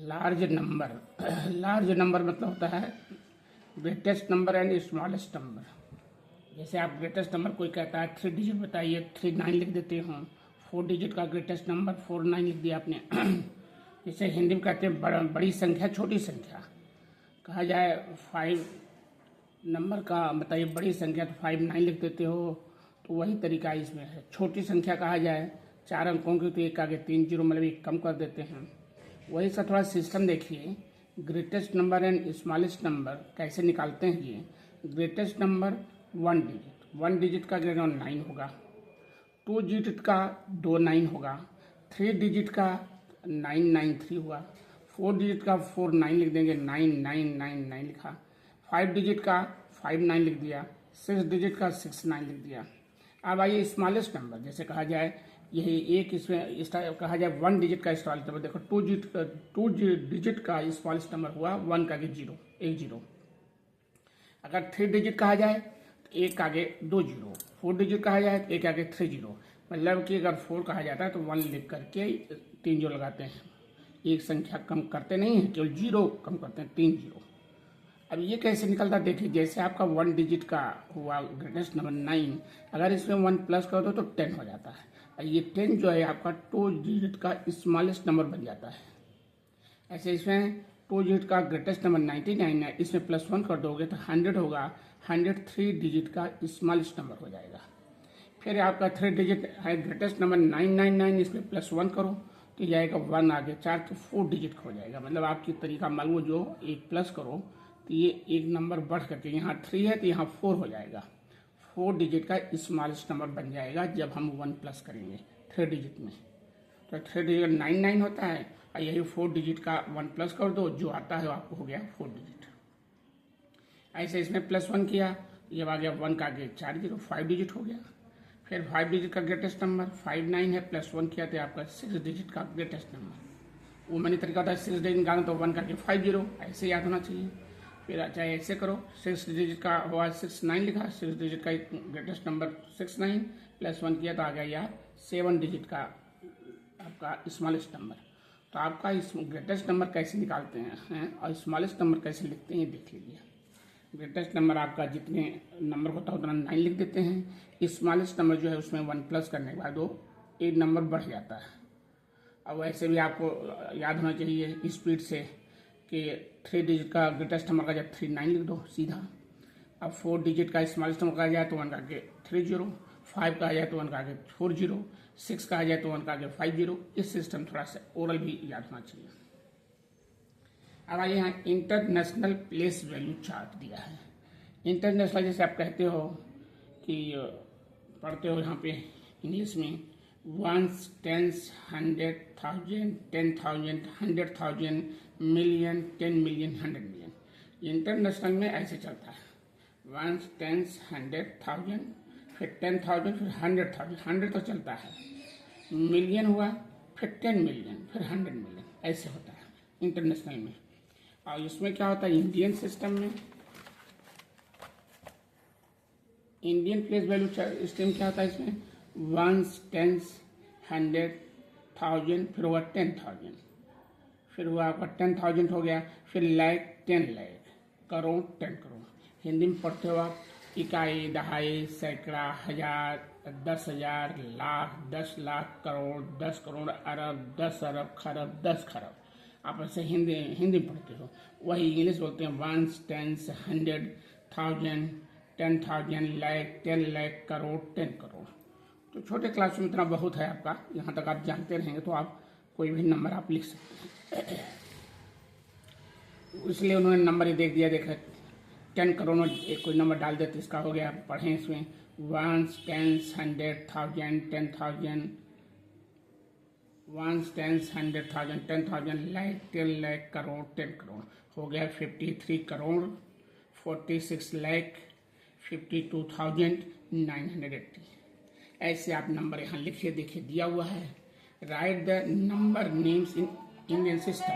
Large number large number मतलब होता है greatest number and smallest number. जैसे आप ग्रेटेस्ट नंबर कोई कहता है 3 डिजिट बताइए, 39 लिख देते हो। 4 डिजिट का ग्रेटेस्ट नंबर 49 लिख दिया आपने। जैसे हिंदी में कहते हैं बड़ी संख्या छोटी संख्या। कहा जाए 5 नंबर का बताइए बड़ी संख्या, तो 59 लिख देते हो। तो वही तरीका इसमें है। छोटी संख्या कहा जाए 4 अंकों की, तो एक आगे 3 जीरो मतलब एक कम कर देते हैं। वही सा थोड़ा सिस्टम देखिए। Greatest number and smallest number कैसे निकालते हैं ये। ग्रेटेस्ट नंबर 1 डिजिट का ग्रेटर 9 होगा। 2 डिजिट का 29 होगा। 3 डिजिट का 993 हुआ। 4 डिजिट का 49 लिख देंगे, 9999 लिखा। 5 डिजिट का 59 लिख दिया। 6 डिजिट का 69 लिख दिया। अब आइए स्मॉलेस्ट नंबर, जैसे कहा जाए यही एक इसमें कहा जाए 1 डिजिट का स्मॉलेस्ट नंबर। देखो 2 डिजिट का स्मॉलेस्ट नंबर हुआ 1 का आगे 0, 1 जीरो। अगर 3 डिजिट कहा जाए तो एक आगे 2 जीरो। 4 डिजिट कहा जाए तो एक आगे 3 जीरो। मतलब कि अगर 4 कहा जाता है तो 1 लिख करके 3 जीरो लगाते हैं। एक संख्या कम करते नहीं है, केवल जीरो कम करते हैं, 3 जीरो। अब ये कैसे निकलता है देखिए। जैसे आपका 1 डिजिट का हुआ ग्रेटेस्ट नंबर 9, अगर इसमें 1 प्लस कर दो तो 10 हो जाता है। और ये 10 जो है आपका 2 डिजिट का स्मॉलेस्ट नंबर बन जाता है। ऐसे इसमें 2 डिजिट का ग्रेटेस्ट नंबर 99 है, इसमें +1 कर दोगे तो 100 होगा। 100 3 डिजिट का स्मॉलेस्ट नंबर हो जाएगा। फिर आपका 3 डिजिट है ग्रेटेस्ट नंबर 999, इसमें +1 करो तो जाएगा 1 आगे 4, तो 4 डिजिट हो जाएगा। मतलब आपकी तरीका मालूम जो एक प्लस करो तो ये एक नंबर बढ़ करके यहाँ 3 है तो यहाँ 4 हो जाएगा। 4 डिजिट का स्मॉलेस्ट नंबर बन जाएगा जब हम 1 प्लस करेंगे 3 डिजिट में। तो 3 डिजिट 99 होता है और यही 4 डिजिट का 1 प्लस कर दो, जो आता है आपको हो गया 4 डिजिट। ऐसे इसमें +1 किया, जब आ गया 1 का आगे 4 जीरो, 5 डिजिट हो गया। फिर 5 डिजिट का ग्रेटेस्ट नंबर 59 है, +1 किया तो आपका 6 डिजिट का ग्रेटेस्ट नंबर। वो मैंने तरीका था 6 डिजिट निकालना, तो 1 का आगे 5 जीरो, ऐसे याद होना चाहिए। फिर चाहे ऐसे करो, 6 डिजिट का हुआ 69 लिखा, 6 डिजिट का ग्रेटेस्ट नंबर 69, +1 किया तो आ गया यार 7 डिजिट का आपका स्मॉलेस्ट नंबर। तो आपका ग्रेटेस्ट नंबर कैसे निकालते हैं और स्मॉलेस्ट नंबर कैसे लिखते हैं ये देख लीजिए। ग्रेटेस्ट नंबर आपका जितने नंबर होता है उतना 9 लिख देते हैं। स्मॉलेस्ट नंबर जो है उसमें 1 प्लस करने के बाद वो एक नंबर बढ़ जाता है। अब वैसे भी आपको याद होना चाहिए स्पीड से कि 3 डिजिट का ग्रेटेस्ट नंबर का जब 39 लिख दो सीधा। अब 4 डिजिट का स्मॉलेस्ट नंबर कहा जाए तो 1 का आगे 3 जीरो, 5 कहा जाए तो 1 का आगे 4 जीरो, 6 कहा जाए तो 1 का आगे 5 जीरो। इस सिस्टम थोड़ा सा ओरल भी याद होना चाहिए। अब आइए यहाँ इंटरनेशनल प्लेस वैल्यू चार्ट दिया है। इंटरनेशनल जैसे आप कहते हो कि पढ़ते हो यहाँ पे इंग्लिश में 1, 10, 100,000, 10,000, 100,000, मिलियन, 10 मिलियन, 100 मिलियन। इंटरनेशनल में ऐसे चलता है 1, 10, 100,000, फिर 10,000, फिर 100,000। 100 तो चलता है, मिलियन हुआ, फिर 10 मिलियन, फिर 100 मिलियन, ऐसे होता है इंटरनेशनल में। और इसमें क्या होता है इंडियन सिस्टम में, इंडियन प्लेस वैल्यू सिस्टम क्या होता है इसमें 1, 10, 100,000, फिर हुआ 10,000, फिर हुआ आपका 10,000 हो गया, फिर लाख, 10 लाख, करोड़, 10 करोड़। हिंदी में पढ़ते हो आप इकाई, दहाई, सैकड़ा, हजार, 10,000, लाख, 10 लाख, करोड़, 10 करोड़, अरब, 10 अरब, खरब, 10 खरब। आप ऐसे हिंदी पढ़ते हो। वही इंग्लिश बोलते हैं 1, 10, 100,000, 10,000, लाख, 10 लाख, करोड़, 10 करोड़। तो छोटे क्लास में इतना बहुत है आपका। यहाँ तक आप जानते रहेंगे तो आप कोई भी नंबर आप लिख सकते हैं। इसलिए उन्होंने नंबर ही देख दिया, देखा 10 करोड़ में एक कोई नंबर डाल देते, इसका हो गया। पढ़ें इसमें 1, 10, 100,000, 10,000, 1, 10, 100,000, 10,000, लाख, 10 लाख, करोड़, 10 करोड़ हो गया। 53 करोड़, 46 लाख, 52,980। ऐसे आप नंबर यहाँ लिखिए, देखिए दिया हुआ है। Right the number names in Indian system.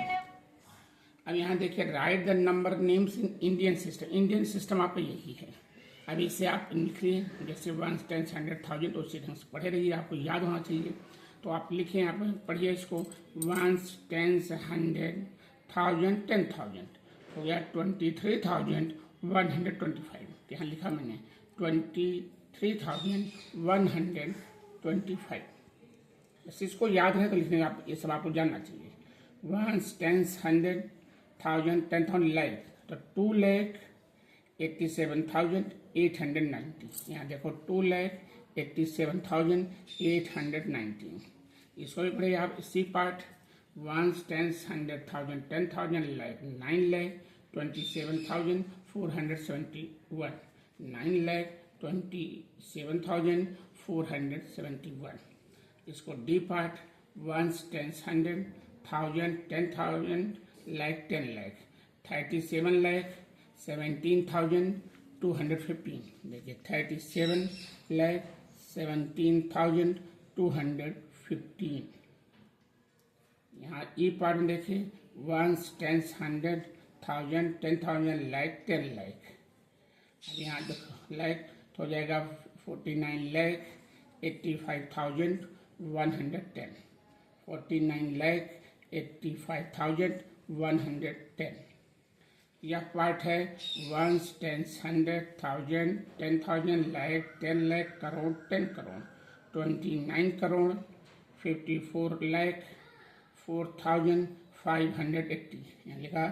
अब यहाँ देखिए right the number names in Indian system. Indian system आपका यही है। अब इसे आप लिखिए, जैसे 1, 10, 100,000 तो उसी ढंग से पढ़े रहिए, आपको याद होना चाहिए। तो आप लिखें, आप पढ़िए इसको 1, 10, 100, 1000 10,000 हो गया 23,125। यहाँ लिखा मैंने 23,125। बस इसको याद है तो लिखने आप ये सब आपको जानना चाहिए। 1 10 100 1000 10,000 लाख तो 2,87,890। यहाँ देखो 2,87,890। इसको भी पढ़िए आप सी पार्ट। 1 10 100 1000 10,000 लाख 9,27,471 9,27,471। इसको डी पार्ट 1 10 100 1000 10,000 लाख 10 लाख 37,17,215। देखिए 37,17,215। यहाँ ई पार्ट में देखिए 1 10 100 1000 10,000 लाख 10 लाख। अब यहाँ देखो लाख तो हो जाएगा 49,85,110 49,85,110। यह पार्ट है 1 10 100 1000 10,000 लाख 10 लाख करोड़ 10 करोड़ 29 करोड़ 54 लाख 4,580। यहाँ लिखा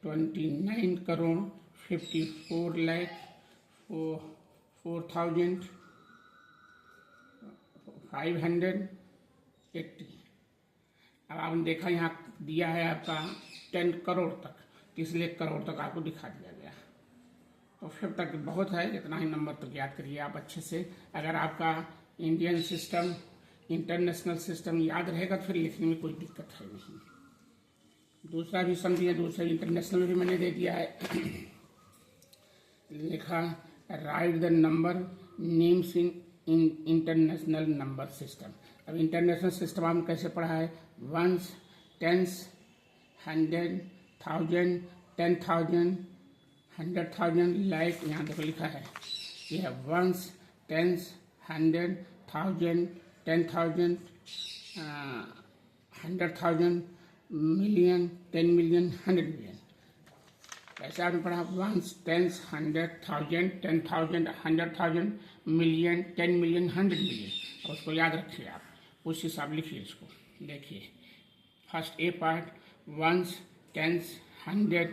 29 करोड़ 54 लाख 4,580। अब आपने देखा यहाँ दिया है आपका 10 करोड़ तक, इसलिए करोड़ तक आपको दिखा दिया गया। तो फिर तक बहुत है, इतना ही नंबर तक याद करिए आप अच्छे से। अगर आपका इंडियन सिस्टम इंटरनेशनल सिस्टम याद रहेगा तो फिर लिखने में कोई दिक्कत है नहीं। दूसरा भी समझिए, दूसरा इंटरनेशनल भी मैंने दे दिया है। लिखा right the number names in international number system. अब इंटरनेशनल सिस्टम आपने कैसे पढ़ा है? 1 10 100 1000 10,000 100,000 लाख। यहाँ देखो लिखा है ये है 1 10 100 1000 10,000 100,000 मिलियन 10 मिलियन 100 मिलियन। ऐसे आपने पढ़ा 1 10 100 1000 10,000 100,000 मिलियन 10 मिलियन 100 मिलियन। और उसको याद रखिए आप, उस हिसाब लिखिए इसको। देखिए फर्स्ट ए पार्ट 1 10 100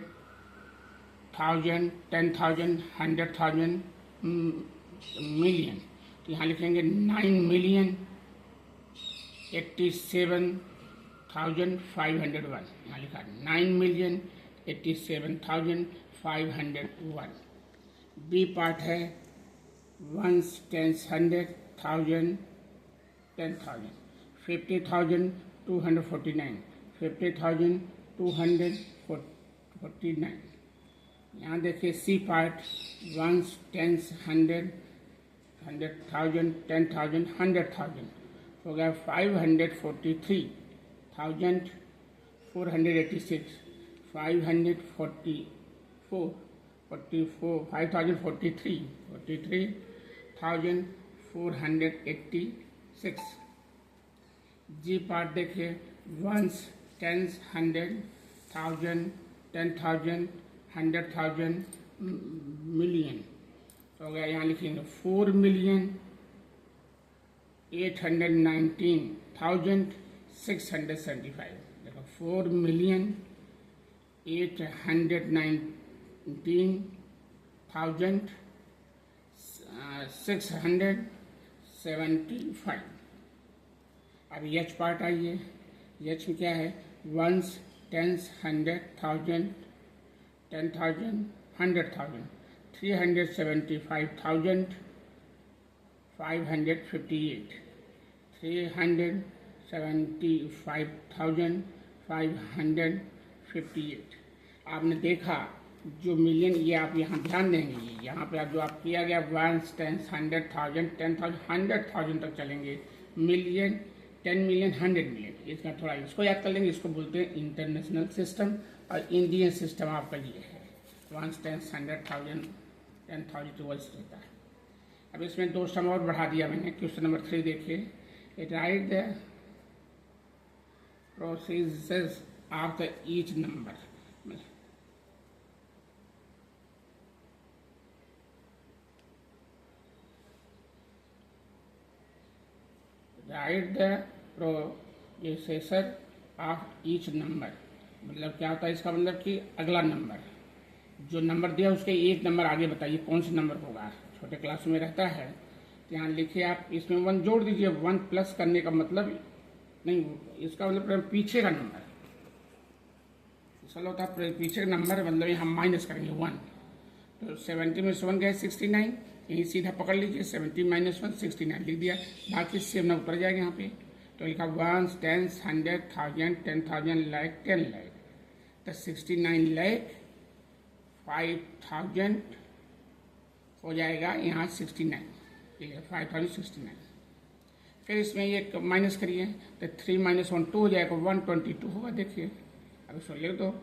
1000 10,000 100,000 मिलियन। तो यहाँ लिखेंगे 9,87,501। यहाँ लिखा 9,87,501। बी पार्ट है 1 10 100 1000 10,000 50,249 50,249। यहाँ देखिए सी पार्ट 1 10 100 100,000 10,000 100,000 हो गया 543,486 543 43,486। जी पार्ट देखिए 1 10 100 1000 10,000 100,000 मिलियन हो गया। यहाँ लिखेंगे 4,819,675। देखो 4,819,675। अब एच पार्ट आइए। एच में क्या है? 1 10 100 1000 10,000 100,000 375,558 375,558। आपने देखा जो मिलियन, ये आप यहाँ ध्यान देंगे, यहाँ पे आप जो आप किया गया 1 10 100 1000 10,000 100,000 तक चलेंगे। मिलियन 10 मिलियन 100 मिलियन, इसका थोड़ा इसको याद कर लेंगे। इसको बोलते हैं इंटरनेशनल सिस्टम और इंडियन सिस्टम आपका ये है 1 10 100,000 10,000 टूवर्ड्स रहता है। अब इसमें 2 सम और बढ़ा दिया मैंने। क्वेश्चन नंबर 3 देखिए। Right the procedures after each number. Right the processor of each number, मतलब क्या होता है इसका मतलब कि अगला नंबर जो नंबर दिया उसके एक नंबर आगे बताइए कौन सा नंबर होगा। छोटे क्लास में रहता है तो यहाँ लिखिए आप इसमें 1 जोड़ दीजिए। 1 प्लस करने का मतलब नहीं, इसका मतलब पीछे का नंबर चलो होता है पीछे का नंबर, मतलब यहाँ माइनस करेंगे 1। तो 70 में से 1 गए 69, यही सीधा पकड़ लीजिए 70 माइनस 1 69 लिख दिया। बाकी सेम ना उतर जाएगा यहाँ पे। तो लिखा 1 10 100 1000 10,000 लाख 10 लाख, तो 69 लाख 5000 हो जाएगा यहाँ 69, 5069। फिर इसमें ये माइनस करिए तो 3 माइनस 1 2 हो जाएगा, 122 होगा। देखिए अब इसको लिख दो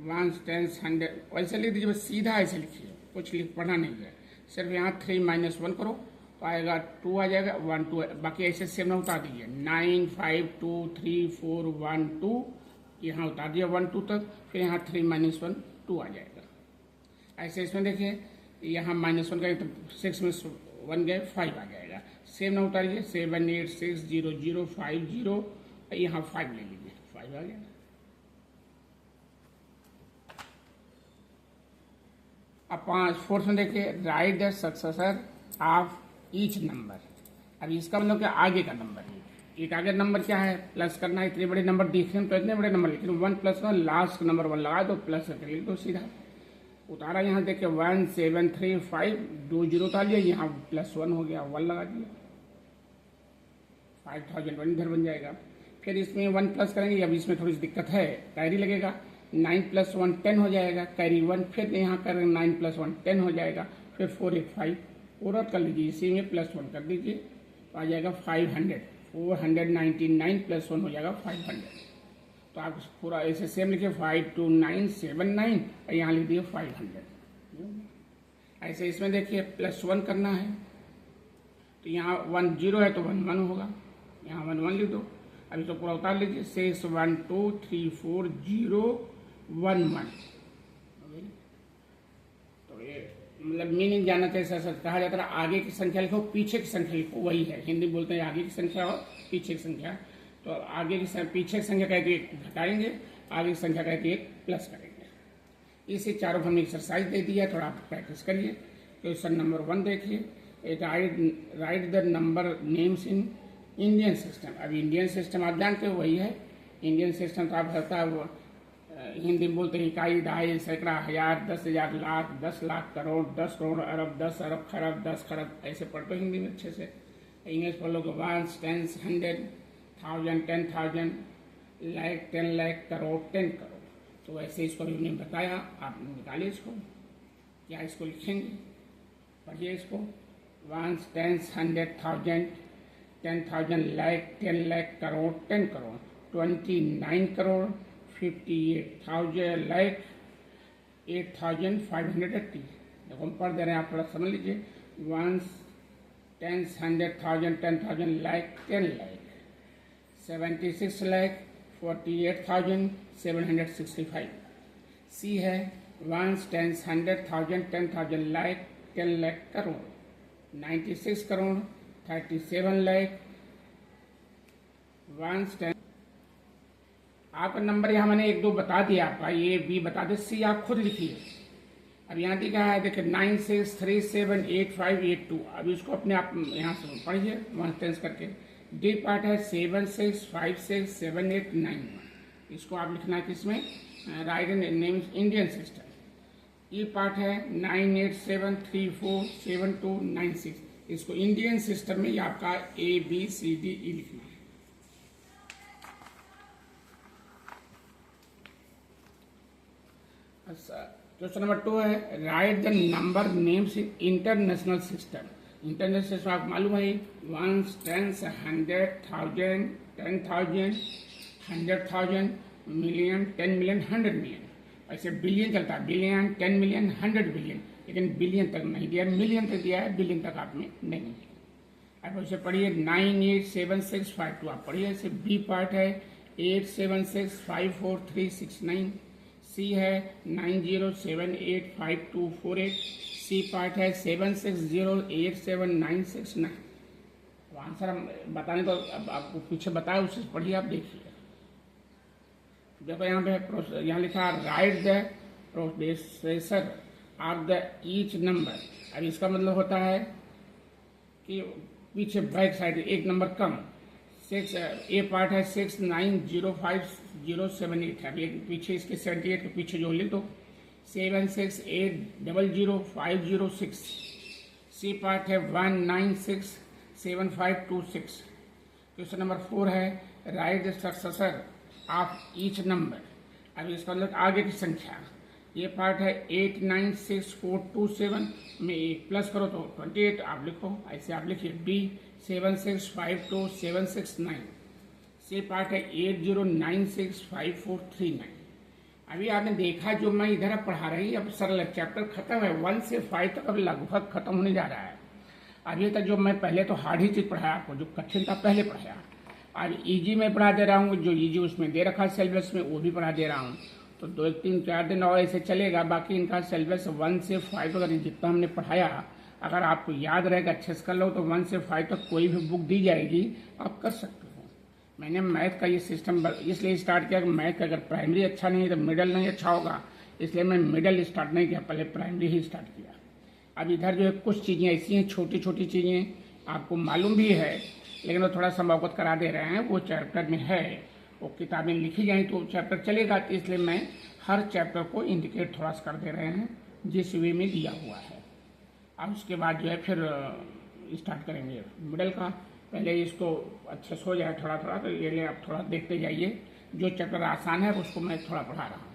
1 10 100 वैसे लिख दीजिए, बस सीधा ऐसे लिखिए, कुछ पढ़ना नहीं है। सिर्फ यहाँ 3 माइनस 1 करो तो आएगा 2 आ जाएगा, 1 2, बाकी ऐसे सेम ना उतार दीजिए। 9 5 2 3 4 1 2 यहाँ उतार दिया 1 2 तक, फिर यहाँ 3 माइनस 1 2 आ जाएगा। ऐसे इसमें देखिए यहाँ माइनस 1 गए तो 6 में 1 गए 5 आ जाएगा। सेम ना उतारिए 7 8 6 0 0 5 0, यहाँ 5 ले लीजिए, 5 आ गया। अब 4th में देखिए right the successor of each number. अब इसका मतलब क्या आगे का नंबर है। एक आगे नंबर क्या है प्लस करना है। इतने बड़े नंबर दिखे तो इतने बड़े नंबर, लेकिन 1 प्लस 1 लास्ट नंबर 1 लगा दो प्लस करके लिख दो सीधा। उतारा यहाँ देखिए 1 7 3 5 2 0 उतार लिया, यहाँ +1 हो गया 1 लगा दिया, 5001 इधर बन जाएगा। फिर इसमें 1 प्लस करेंगे, अब इसमें थोड़ी सी दिक्कत है, कैरी लगेगा। 9 + 1 10 हो जाएगा, कैरी 1, फिर यहाँ करेंगे 9 + 1 10 हो जाएगा, फिर 4 8 5 पूरा कर लीजिए, इसी में +1 कर दीजिए तो आ जाएगा 500। 499 + 1 हो जाएगा 500। तो आप पूरा ऐसे सेम लिखिए 52979 और यहाँ लिख दिए 500। ऐसे इसमें देखिए +1 करना है तो यहाँ 1 0 है तो 1 1 होगा, यहाँ 1 1 लिख दो। अभी तो पूरा उतार लीजिए 6 1 2 3 4 0 1 1। तो ये मतलब मीनिंग जानना चाहिए। सर कहा जाता है आगे की संख्या लिखो पीछे की संख्या लिखो, वही है। हिंदी बोलते हैं आगे की संख्या और पीछे की संख्या। तो आगे की पीछे की संख्या कहती है घटाएंगे, आगे की संख्या कहती है प्लस करेंगे। इसे चारों हमने एक्सरसाइज दे दिया, थोड़ा आप प्रैक्टिस करिए। क्वेश्चन नंबर 1 देखिए, right the number names in Indian system. अब इंडियन सिस्टम आप जानते हो वही है। इंडियन सिस्टम तो आप होता है वो हिंदी में बोलते हैं इकाई, दहाई, सैकड़ा, हजार, 10,000, लाख, 10 लाख, करोड़, 10 करोड़, अरब, 10 अरब, खरब, 10 खरब, ऐसे पढ़ते हो हिंदी में अच्छे से। इंग्लिश पढ़ लो 1 10 100 1000 10,000 लाख 10 लाख, करोड़ 10 करोड़। तो ऐसे इसको भी हमने बताया, आप निकालिए इसको, क्या इसको लिखेंगे, पढ़िए इसको। 1 10 100 1000 10,000 लाख 10 लाख, करोड़ 10 करोड़, 29 करोड़ 58,000 लाख 8,580। देखो हम पढ़ दे रहे हैं, आप थोड़ा समझ लीजिए। 1 10 100 1000 10,000 लाख 10 लाख 76 लाख 48,765। सी है 1 10 100 1000 10,000 लाख 10 लाख करोड़, 96 करोड़ 37 लाख 1 10। आपका नंबर यहाँ मैंने 1 2 बता दिया, आपका ए बी बता दे, सी आप खुद लिखिए। अब यहाँ दिखा है देखिए 9 6 3 7 8 5 8 2। अब इसको अपने आप यहाँ से पढ़िए 1 10 करके। डी पार्ट है 7 6 5 6 7 8 9 1। इसको आप लिखना है किसमें, राइट नेम्स इंडियन सिस्टम। ई पार्ट है 9 8 7 3 4 7 2 9 6। इसको इंडियन सिस्टम में आपका A B C D E लिखना है। क्वेश्चन नंबर 2 है right the number names in international system. International system आपको मालूम है 1 10 100 1000 10,000 100,000 मिलियन 10 मिलियन 100 मिलियन। ऐसे बिलियन चलता है, बिलियन 10 मिलियन 100 बिलियन, लेकिन बिलियन तक नहीं दिया, मिलियन तक दिया है, बिलियन तक आपने नहीं दिया। अब उसे पढ़िए 9 8 7 6 5 2 आप पढ़िए। ऐसे बी पार्ट है 87654369, सी है 90785248, सी पार्ट है 76087969। अब आंसर हम बताने तो अब आपको पीछे बताया, उससे पढ़िए, आप देखिए। देखो यहाँ पे यहाँ लिखा right the processor of the each number. अब इसका मतलब होता है कि पीछे बैक साइड एक नंबर कम, 6 ए पार्ट है 690507 है। अब ये पीछे इसके 78 के पीछे जो लिख दो 76800506। सी पार्ट है 1967526। क्वेश्चन नंबर 4 है right the successor of each number. अब इसका मतलब आगे की संख्या, ये पार्ट है 896427 में एक प्लस करो तो 28 आप लिखो, ऐसे आप लिखिए। बी 76527769। सी पार्ट है 80965439। अभी आपने देखा जो मैं इधर पढ़ा रही, अब सरल चैप्टर खत्म है, 1 से 5 तक अब लगभग खत्म होने जा रहा है। अभी तक जो मैं पहले तो हार्ड ही चीज पढ़ाया आपको, जो कठिन था पहले पढ़ाया, आज इजी में पढ़ा दे रहा हूँ, जो इजी उसमें दे रखा सिलेबस में वो भी पढ़ा दे रहा हूँ। तो 2 3 4 दिन और ऐसे चलेगा। बाकी इनका सिलेबस 1 से 5 अगर जितना हमने पढ़ाया अगर आपको याद रहेगा अच्छे से कर लो तो 1 से 5 तक कोई भी बुक दी जाएगी, आप कर सकते हो। मैंने मैथ का ये सिस्टम इसलिए स्टार्ट किया कि मैथ का अगर प्राइमरी अच्छा नहीं तो मिडल नहीं अच्छा होगा, इसलिए मैं मिडल स्टार्ट नहीं किया, पहले प्राइमरी ही स्टार्ट किया। अब इधर जो है कुछ चीज़ें ऐसी हैं, छोटी छोटी चीज़ें आपको मालूम भी है, लेकिन वो थोड़ा संभवत करा दे रहे हैं, वो चैप्टर में है, वो किताबें लिखी जाएं तो चैप्टर चलेगा। तो इसलिए मैं हर चैप्टर को इंडिकेट थोड़ा सा कर दे रहे हैं जिस वे में दिया हुआ है। अब उसके बाद जो है फिर स्टार्ट करेंगे मिडल का। पहले इसको अच्छे से हो जाए थोड़ा थोड़ा, तो ये आप थोड़ा देखते जाइए। जो चैप्टर आसान है उसको मैं थोड़ा पढ़ा रहा हूँ।